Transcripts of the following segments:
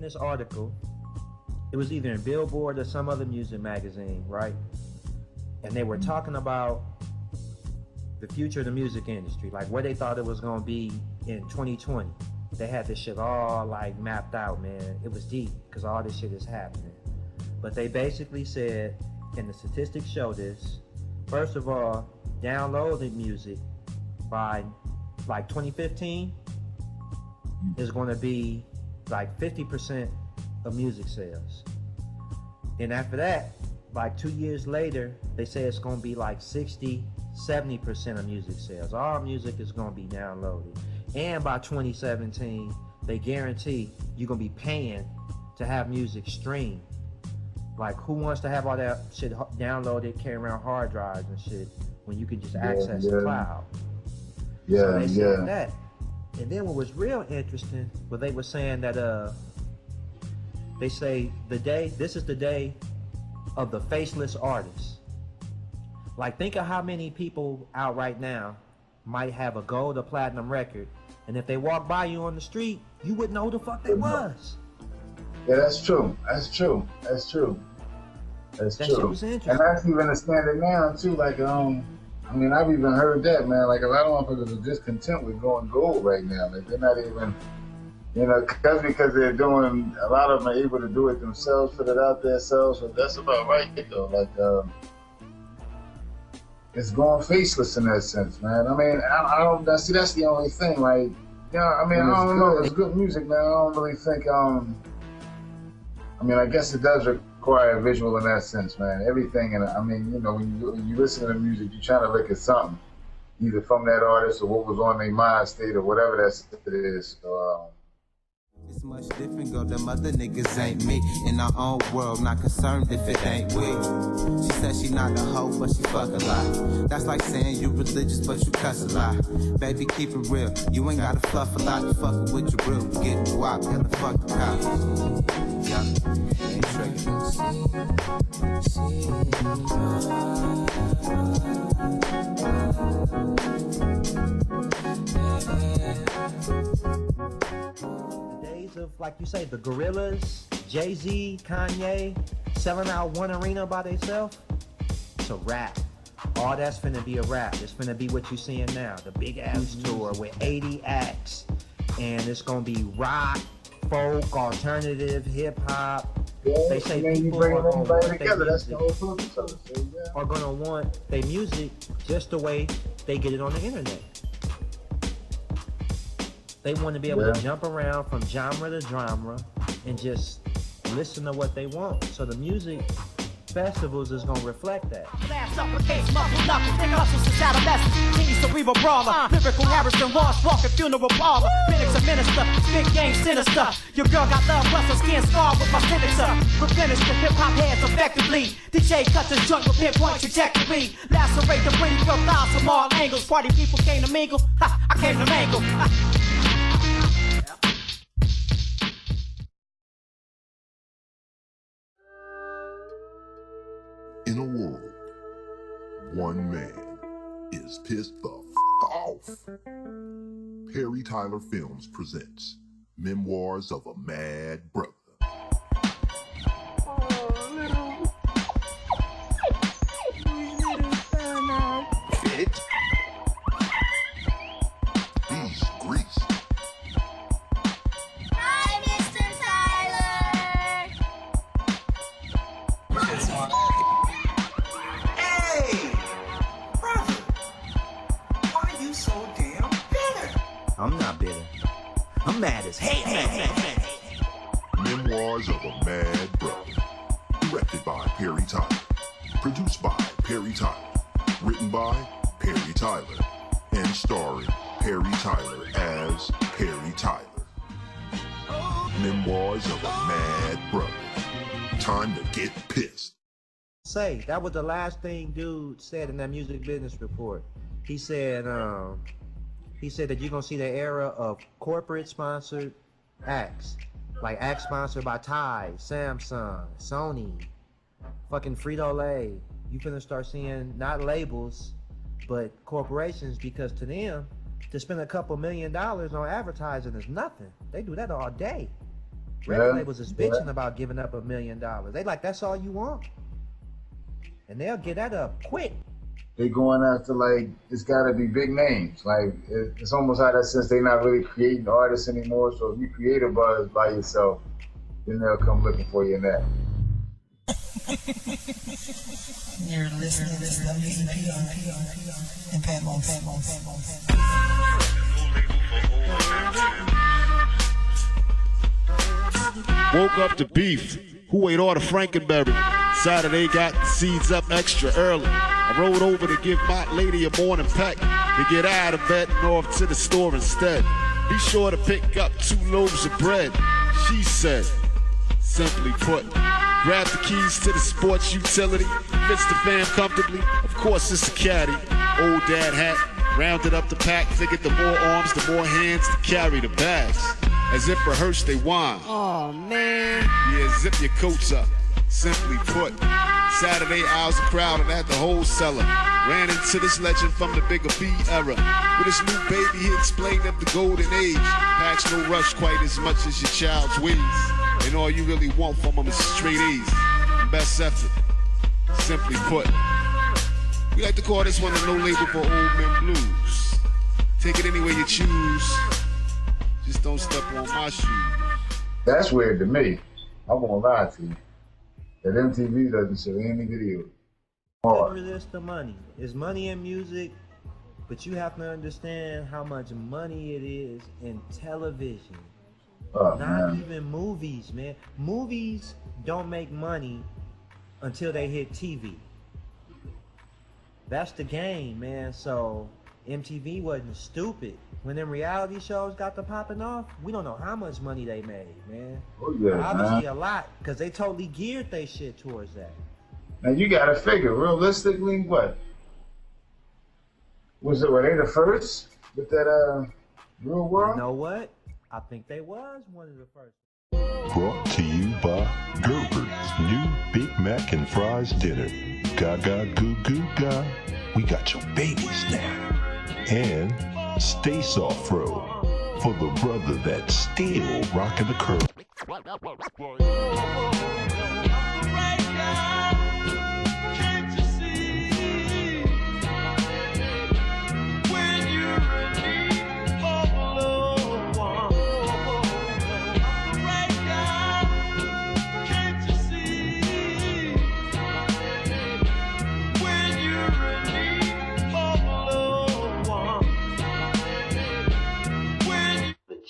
this article. It was either in Billboard or some other music magazine, right? And they were talking about the future of the music industry, like where they thought it was gonna be in 2020. They had this shit all like mapped out, man. It was deep because all this shit is happening. But they basically said, and the statistics show this, first of all, downloaded music by like 2015 is going to be like 50% of music sales. And after that, like 2 years later, they say it's going to be like 60-70% of music sales. All music is going to be downloaded. And by 2017, they guarantee you're going to be paying to have music streamed. Like, who wants to have all that shit downloaded, carry around hard drives and shit, when you can just access the cloud? So they said that. And then what was real interesting was they were saying that they say this is the day of the faceless artist. Like, think of how many people out right now might have a gold or platinum record, and if they walk by you on the street, you wouldn't know who the fuck they was. Yeah, that's true. That's true. That's true. That's true. Shit was interesting. And that's even the standard now too. Like, I mean, I've even heard that, man. Like, a lot of motherfuckers are discontent with going gold right now. Like, they're not even, you know, because they're doing, a lot of them are able to do it themselves, put it out themselves. But that's about right, though. Like, it's going faceless in that sense, man. I mean, I don't see. That's the only thing. Like, yeah, I mean, I don't know. It's good music, man. I don't really think. I mean, I guess it does require a visual in that sense, man. Everything, and I mean, you know, when you listen to music, you're trying to look at something, either from that artist or what was on their mind state or whatever that is. So, it's much different, girl. Them other niggas ain't me. In our own world, not concerned if it ain't we. She said she not a hoe, but she fuck a lot. That's like saying you religious, but you cuss a lot. Baby, keep it real. You ain't gotta fluff a lot. You fuckin' with your real. Get wop, gotta fuck the cops. Yeah, ain't trickin'. Of, like you say, the Gorillas, Jay-Z, Kanye, selling out one arena by themselves. It's a rap. All that's finna be a rap. It's finna be what you're seeing now. The big ass tour with 80 acts. And it's gonna be rock, folk, alternative, hip hop. Yeah, they say people are gonna want their music, are gonna want their music just the way they get it on the internet. They want to be able to jump around from genre to genre and just listen to what they want. So the music festivals is going to reflect that. Last uppercase, muscle knuckles, thick hustles to shout a message. Teeny cerebral brawler, lyrical Harrison Ross, walking funeral parlor. Minutes a minister, big game sinister. Your girl got love, plus her skin scarred with my signature. Replenish the hip-hop heads effectively. DJ cuts his joint with pinpoint trajectory. Lacerate the pretty girl thighs from all angles. Party people came to mingle, ha, I came to mangle. In a world, one man is pissed the off. Perry Tyler Films presents Memoirs of a Mad Brother. Bitch. He's greased. Hi, Mr. Tyler. Hey, brother, why are you so damn bitter? I'm not bitter. I'm mad as hell. Memoirs of a Mad Brother. Directed by Perry Tyler. Produced by Perry Tyler. Written by Perry Tyler. And starring Perry Tyler as Perry Tyler. Memoirs of a Mad Brother. Time to get pissed. Say, that was the last thing dude said in that music business report. He said that you're gonna see the era of corporate sponsored acts. Like acts sponsored by Tide, Samsung, Sony, fucking Frito-Lay. You finna start seeing not labels, but corporations, because to them, to spend a couple $1 million on advertising is nothing. They do that all day. Record labels is bitching about giving up $1 million. They like, that's all you want? And they'll get that up quick. They going after, like, it's gotta be big names. Like, it's almost out of that sense they're not really creating artists anymore. So if you create a buzz by yourself, then they'll come looking for you in that. You're listening to WEPR and Pat Bones. Woke up to beef. Who ate all the Frankenberry? Saturday got the seeds up extra early. I rode over to give my lady a morning peck to get out of bed and off to the store instead. Be sure to pick up 2 loaves of bread, she said. Simply put, grab the keys to the sports utility, fits the fam comfortably. Of course it's a caddy. Old dad hat, rounded up the pack, figured the more arms, the more hands to carry the bags. As if rehearsed they whine. Oh man. Yeah, zip your coats up. Simply put, Saturday I was crowded at the wholesaler. Ran into this legend from the bigger B era. With his new baby, he explained of the golden age. Packs no rush quite as much as your child's ways. And all you really want from him is straight A's and best effort. Simply put, we like to call this one the no label for old men blues. Take it any way you choose. Just don't step on my shoes. That's weird to me. I won't lie to you. That MTV doesn't show any video. Never resist the money. It's money in music, but you have to understand how much money it is in television. Not even movies, man. Movies don't make money until they hit TV. That's the game, man. So MTV wasn't stupid. When them reality shows got to popping off, we don't know how much money they made, man. Oh, yeah, obviously man. A lot, because they totally geared their shit towards that. Now you gotta figure, realistically, what? Were they the first with that Real World? You know what? I think they was one of the first. Brought to you by Gerbert's new Big Mac and Fries dinner. Gaga goo goo ga. We got your babies now. And Stay Soft Road for the brother that's still rocking the curl.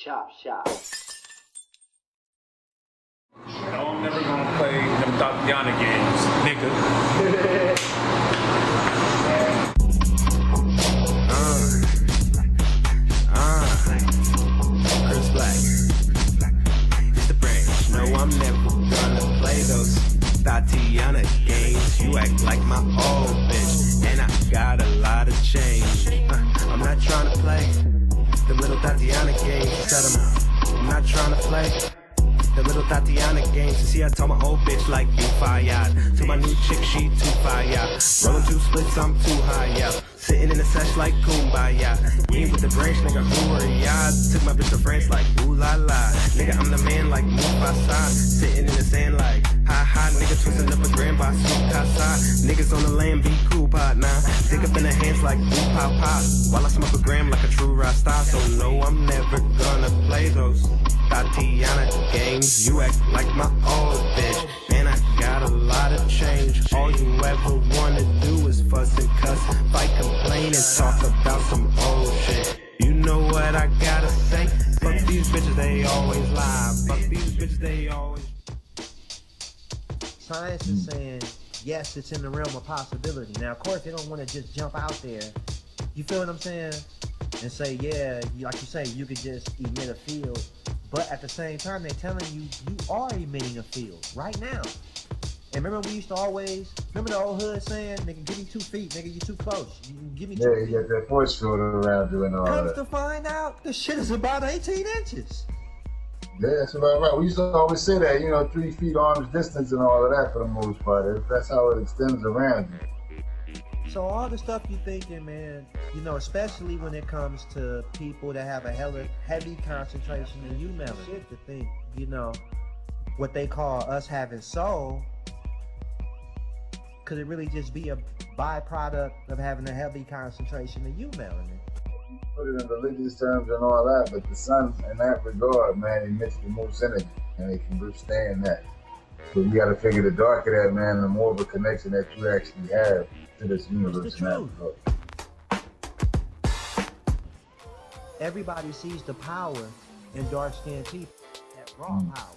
Chop shop. No, I'm never gonna play them Tatiana games, nigga. Chris Black. It's the branch. No, I'm never gonna play those Tatiana games. You act like my old bitch, and I got a lot of change. I'm not trying to play the little Tatiana games. Tell them I'm not trying to play the little Tatiana games. See, I told my old bitch like you fired. To my new chick, she too fire. Rolling 2 splits, I'm too high, yeah. Sitting in the sesh like Kumbaya. You ain't with the branch, nigga, who are ya? Took my bitch to France like ooh la la. Nigga, I'm the man like Mufasa. Sitting in the sand like ha ha. Nigga, twisting up a grand by Sukasa. Niggas on the land be cool, partner. Dick up in the hands like ooh pop pop. While I smoke a gram like a true Rasta. So no, I'm never gonna play those Tatiana games. You act like my old bitch, man, I got a lot of change. All you ever wanna do is fuss and cuss, fight, complain, and talk about some old shit. You know what I gotta say? Fuck these bitches, they always lie. Fuck these bitches, they always. Science is saying, yes, it's in the realm of possibility. Now, of course, they don't want to just jump out there. You feel what I'm saying? And say, yeah, like you say, you could just emit a field. But at the same time, they're telling you, you are emitting a field right now. And remember we used to always, remember the old hood saying, nigga, give me 2 feet, nigga, you too close. You give me 2 feet. Yeah, you got that force field around you and all Comes that. to find out, the shit is about 18 inches. Yeah, that's about right. We used to always say that, 3 feet arm's distance and all of that for the most part. That's how it extends around you. So all the stuff you thinking, man, especially when it comes to people that have a heavy concentration in you, man, shit to think, what they call us having soul, could it really just be a byproduct of having a heavy concentration of you melanin? Put it in religious terms and all that, but the sun, in that regard, man, emits the most energy, and they can withstand that. So you got to figure the darker that, man, the more of a connection that you actually have to this universe. It's the truth. Everybody sees the power in dark-skinned people, that raw power.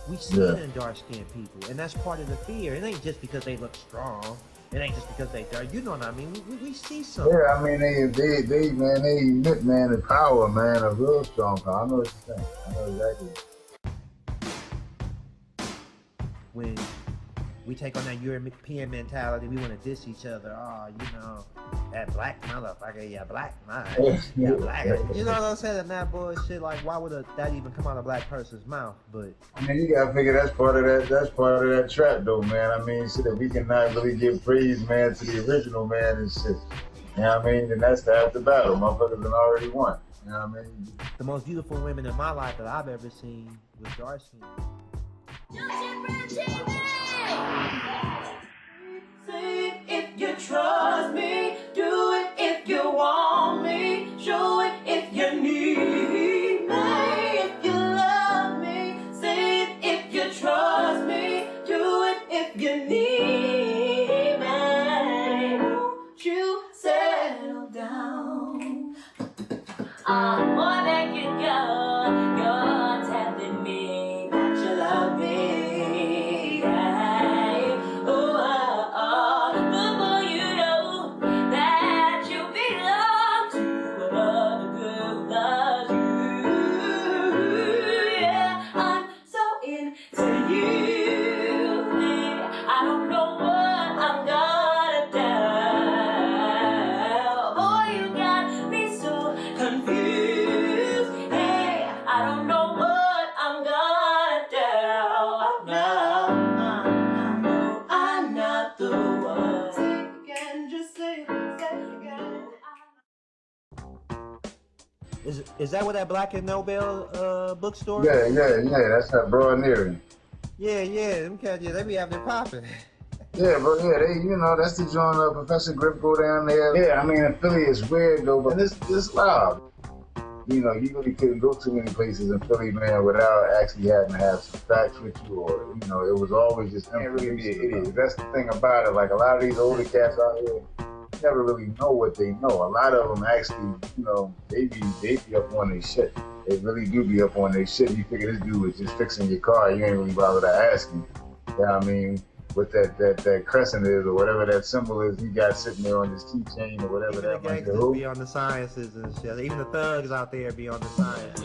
We see it in dark-skinned people, and that's part of the fear. It ain't just because they look strong. It ain't just because they dark. You know what I mean? We see something. Yeah, I mean, they emit, man, the power, man, a real strong power. I know what you're saying. I know exactly. When we take on that European mentality, we want to diss each other. Oh, you know, that black motherfucker, yeah, black man, yeah, black. You know what I'm saying? And that bullshit, like, why would that even come out of a black person's mouth? But I mean, you gotta figure that's part of that. That's part of that trap, though, man. I mean, shit, if we cannot really give praise, man, to the original man and shit, you know what I mean? Then that's half the battle. Motherfuckers done already won. You know what I mean? The most beautiful women in my life that I've ever seen was dark skin. Say it if you trust me, do it if you want me, show it if you need me, if you love me, say it if you trust me, do it if you need me, won't you settle down? I'm more than you go, you're telling me that you love me. Is that what that Black and Nobel bookstore? Yeah. That's that broad near. Yeah. Them cats, they be having it popping. Yeah, bro. Yeah, they, you know, that's the joint. Professor Grip go down there. Yeah, I mean, in Philly is weird though, but it's loud. You know, you really couldn't go too many places in Philly, man, without actually having to have some facts with you, or you know, it was always just can't really be an idiot. That's the thing about it. Like a lot of these older cats out here never really know what they know. A lot of them actually, you know, they be up on their shit. They really do be up on their shit. You figure this dude was just fixing your car, you ain't really bother to ask him. You know what I mean? What that crescent is, or whatever that symbol is, he got sitting there on his keychain, or whatever even that might be. Be on the sciences and shit. Even the thugs out there be on the science.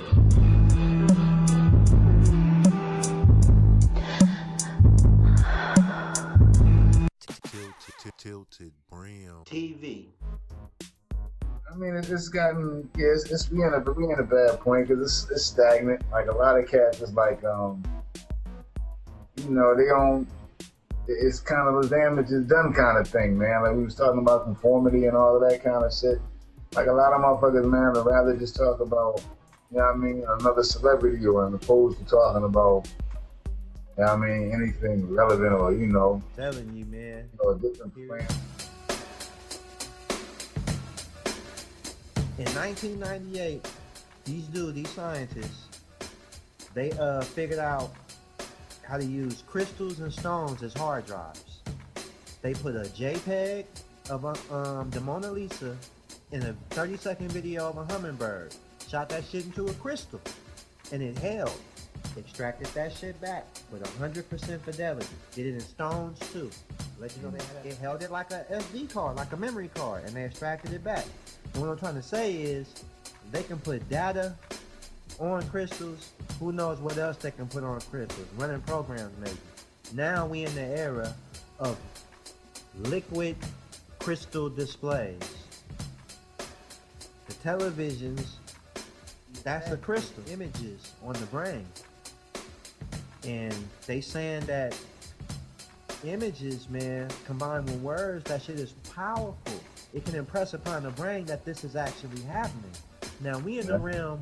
Tilted brim. TV. I mean, it's gotten, yeah, we in a bad point because it's stagnant. Like a lot of cats is like, you know, they don't. It's kind of a damage is done kind of thing, man. Like we was talking about conformity and all of that kind of shit. Like a lot of motherfuckers, man, would rather just talk about, you know what I mean, another celebrity, or as opposed to talking about, you know what I mean, anything relevant, or, you know. I'm telling you, man. You know, a different plan. In 1998, these scientists, they figured out how to use crystals and stones as hard drives. They put a JPEG of the Mona Lisa in a 30-second video of a hummingbird, shot that shit into a crystal, and it held. Extracted that shit back with 100% fidelity. Did it in stones too. Let you know they held it like a SD card, like a memory card, and they extracted it back. And what I'm trying to say is, they can put data on crystals. Who knows what else they can put on crystals? Running programs maybe. Now we in the era of liquid crystal displays. The televisions, that's the crystal images on the brain. And they saying that images, man, combined with words, that shit is powerful. It can impress upon the brain that this is actually happening. Now we in the realm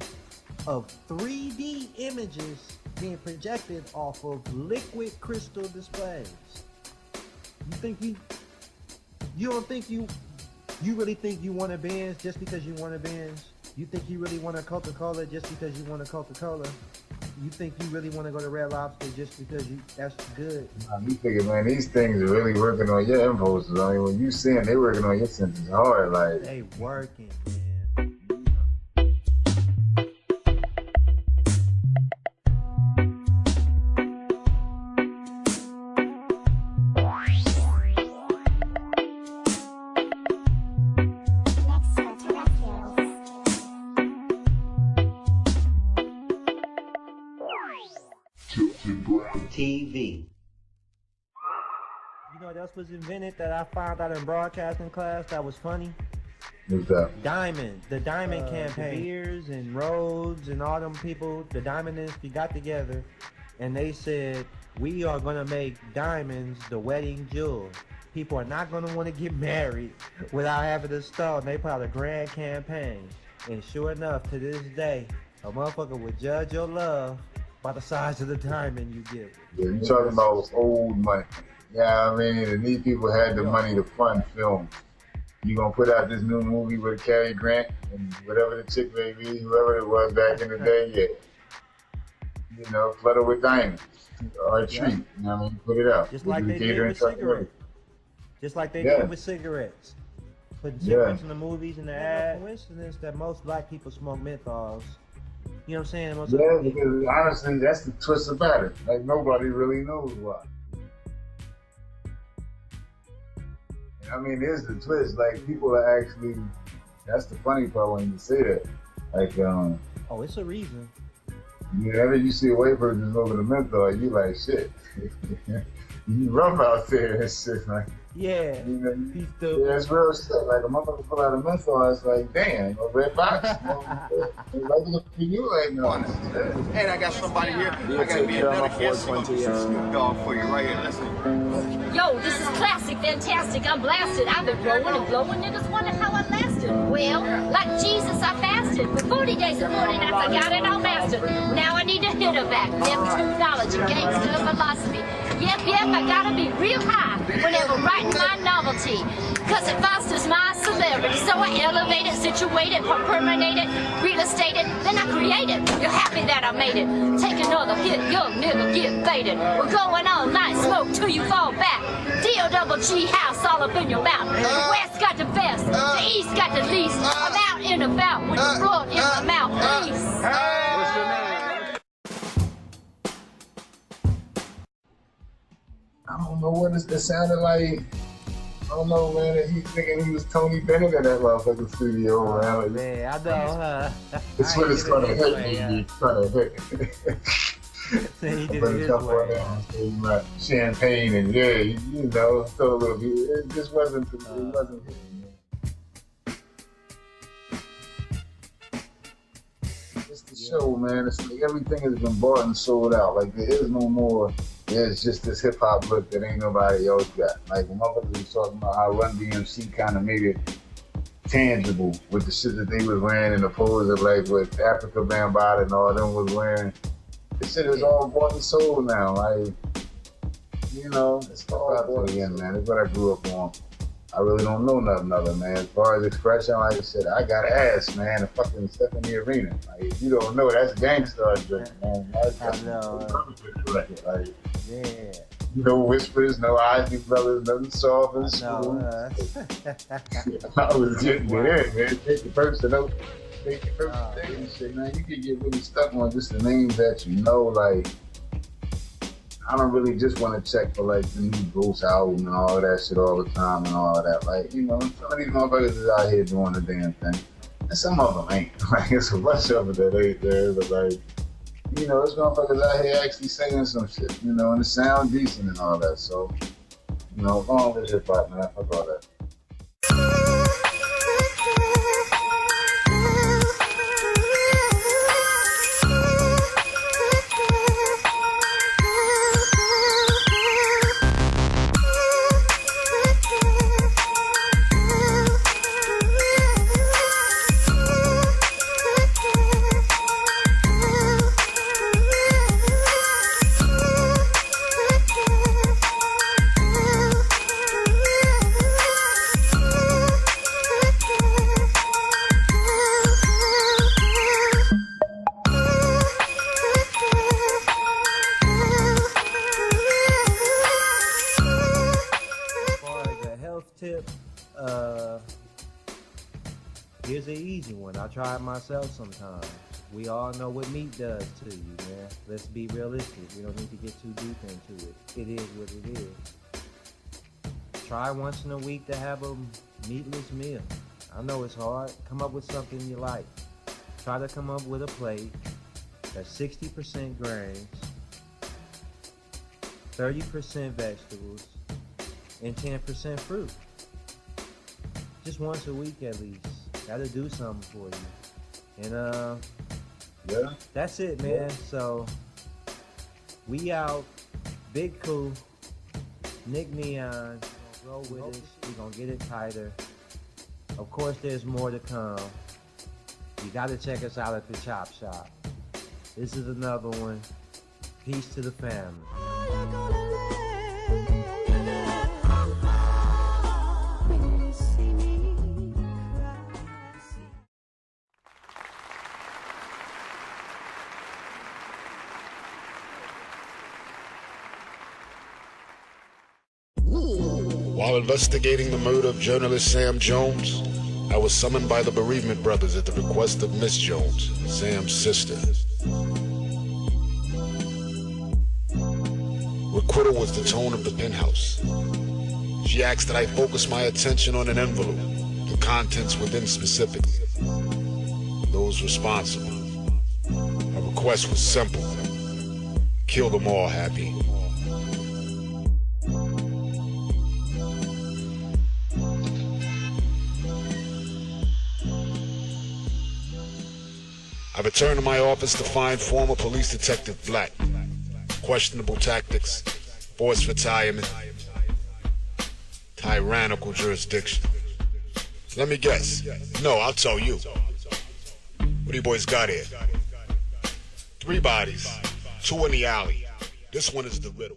of 3D images being projected off of liquid crystal displays. You don't think you really think you want a Benz just because you want a Benz? You think you really want a Coca-Cola just because you want a Coca-Cola? You think you really want to go to Red Lobster just because that's good? You thinking, man, these things are really working on your impulses. I mean, when you see them, they working on your senses hard. Like, they working, man. TV. You know what else was invented that I found out in broadcasting class that was funny? What's that? Diamond. The Diamond campaign. Beers and Rhodes and all them people, the Diamond industry got together and they said, we are going to make diamonds the wedding jewel. People are not going to want to get married without having to stall. And they put out a grand campaign. And sure enough, to this day, a motherfucker would judge your love by the size of the diamond you give. Yeah, you talking about old money. Yeah, I mean, and these people had the money to fund films. You gonna put out this new movie with Cary Grant and whatever the chick may be, whoever it was back in the day, yeah. You know, flood her with diamonds or a treat. You know what I mean? Put it out. Just like they did with cigarettes. Just like they did with cigarettes. Putting cigarettes in the movies and the ads. Coincidence that most black people smoke menthols. You know what I'm saying? Yeah, because honestly, that's the twist about it. Like, nobody really knows why. I mean, there's the twist. Like, people are actually, that's the funny part when you say that. Like, oh, it's a reason. Whenever you see a white person smoking a menthol, you like, shit. You rough out there and shit. Like, yeah. You know, yeah, it's real shit. Like, a motherfucker pull out a menthol, it's like, damn, a red box. Like, look for you right now. And I got somebody here. I got to be another guest. Snoop Dogg for you right here. Listen. Yo, this is classic, fantastic. I'm blasted. I've been growing and blowing. Niggas wonder how I lasted. Well, like Jesus, I fasted. For 40 days and 40 nights, I got it all mastered. Now I need to hit her back. Neptune knowledge and gangster philosophy. Yep, I gotta be real high whenever writing my novelty. Cause it fosters my celebrity. So I elevate it, situate it, permeate it, real estate it, then I create it. You're happy that I made it. Take another hit, young nigga, get baited. We're going all night, smoke till you fall back. D-O-double-G house all up in your mouth. The West got the best, the East got the least. I'm out and about with the blood in my mouth. Peace. What's your name? I don't know what it sounded like. I don't know, man. He's thinking he was Tony Bennett in that motherfucking studio, man. Oh, man, I know, huh? It's when it's gonna hit me. It's gonna hit. He did it his way. Champagne and you know, throw a little bit. It just wasn't. It wasn't hitting me. It's the show, man. It's like everything has been bought and sold out. Like, there is no more. It's just this hip hop look that ain't nobody else got. Like, when motherfuckers was talking about how Run DMC kind of made it tangible with the shit that they was wearing and the pose of like what Africa Bambaataa and all them was wearing. This shit is all bought and sold now. Like, you know, it's all bought again, man. It's what I grew up on. I really don't know nothing other, man. As far as expression, like I said, I got ass, man, and fucking step in the arena. Like, if you don't know, that's gangsta drink, man. I know. Like, yeah. No whispers, no Isley Brothers, nothing soft and smooth. I was getting it in, man. Take the person out. Take the person thing and shit, man. You can get really stuck on just the names that you know, like, I don't really just want to check for like the new Ghost album and all of that shit all the time and all of that. Like, you know, some of these motherfuckers is out here doing the damn thing. And some of them ain't. Like, it's a bunch of them that ain't there, but like, you know, there's motherfuckers out here actually singing some shit, you know, and it sound decent and all that. So, you know, go on with hip hop, man. Fuck all that. try it myself sometimes. We all know what meat does to you, man. Let's be realistic. We don't need to get too deep into it. It is what it is. Try once in a week to have a meatless meal. I know it's hard. Come up with something you like. Try to come up with a plate that's 60% grains, 30% vegetables, and 10% fruit. Just once a week at least. Gotta do something for you. And yeah, that's it, man. So we out. Big Cool, Nick Neon. Roll with us. We're gonna get it tighter. Of course, there's more to come. You gotta check us out at the Chop Shop. This is another one. Peace to the family. While investigating the murder of journalist Sam Jones, I was summoned by the bereavement brothers at the request of Miss Jones, Sam's sister. Requital was the tone of the penthouse. She asked that I focus my attention on an envelope, the contents within specifically, those responsible. Her request was simple: kill them all happy. I returned to my office to find former police detective Black. Questionable tactics, forced retirement, tyrannical jurisdiction. Let me guess. No, I'll tell you. What do you boys got here? 3 bodies, 2 in the alley. This one is the riddle.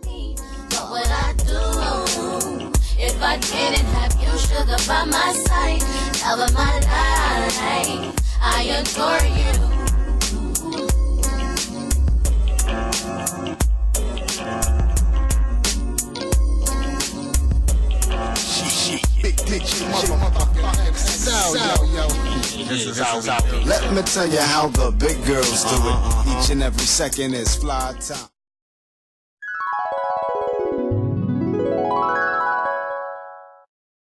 What would I do if I didn't have you, sugar, by my side? Love of my life, I adore you. Big dick, motherfucking sound, yo. This is how we do. Let me tell you how the big girls do it. Each and every second is fly time.